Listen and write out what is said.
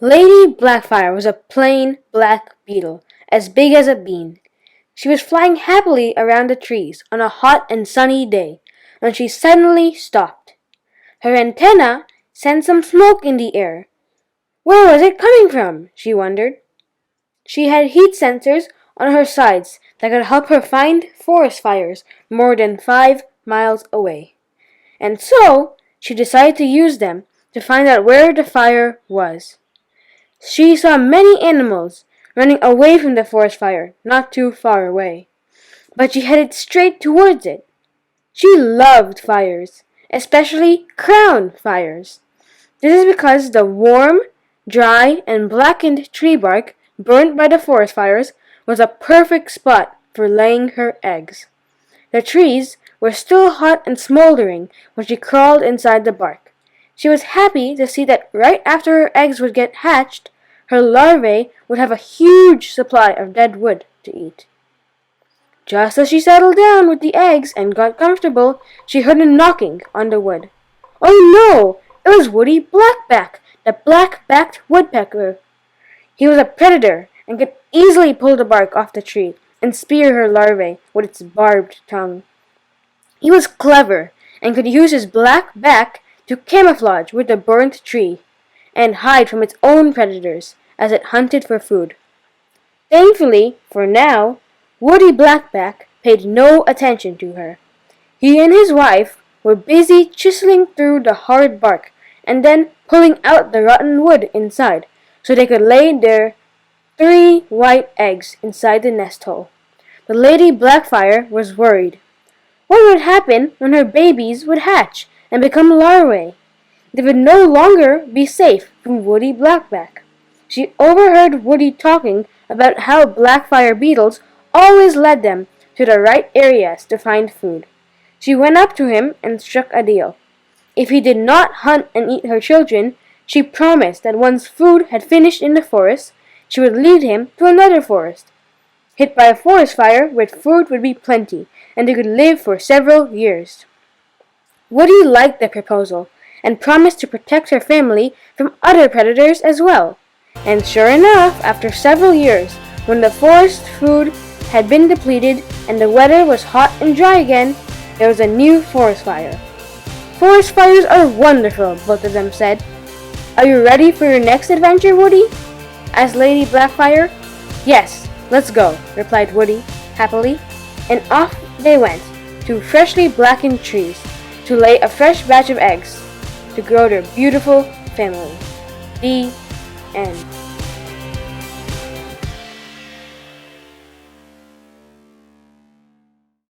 Lady Blackfire was a plain black beetle, as big as a bean. She was flying happily around the trees on a hot and sunny day when she suddenly stopped. Her antenna sent some smoke in the air. Where was it coming from? She wondered. She had heat sensors on her sides that could help her find forest fires more than 5 miles away. And so she decided to use them to find out where the fire was. She saw many animals running away from the forest fire not too far away, but she headed straight towards it. She loved fires, especially crown fires. This is because the warm, dry, and blackened tree bark burnt by the forest fires was a perfect spot for laying her eggs. The trees were still hot and smoldering when she crawled inside the bark. She was happy to see that right after her eggs would get hatched, her larvae would have a huge supply of dead wood to eat. Just as she settled down with the eggs and got comfortable, she heard a knocking on the wood. Oh no! It was Woody Blackback, the black-backed woodpecker. He was a predator and could easily pull the bark off the tree and spear her larvae with its barbed tongue. He was clever and could use his black back to camouflage with the burnt tree and hide from its own predators as it hunted for food. Thankfully, for now, Woody Blackback paid no attention to her. He and his wife were busy chiseling through the hard bark and then pulling out the rotten wood inside so they could lay their 3 white eggs inside the nest hole. The Lady Blackfire was worried. What would happen when her babies would hatch and become larvae? They would no longer be safe from Woody Blackback. She overheard Woody talking about how Blackfire beetles always led them to the right areas to find food. She went up to him and struck a deal. If he did not hunt and eat her children, she promised that once food had finished in the forest, she would lead him to another forest, hit by a forest fire where food would be plenty, and they could live for several years. Woody liked the proposal and promised to protect her family from other predators as well. And sure enough, after several years, when the forest food had been depleted and the weather was hot and dry again, there was a new forest fire. Forest fires are wonderful, both of them said. Are you ready for your next adventure, Woody? Asked Lady Blackfire. Yes, let's go, replied Woody, happily, and off they went to freshly blackened trees to lay a fresh batch of eggs to grow their beautiful family. The end.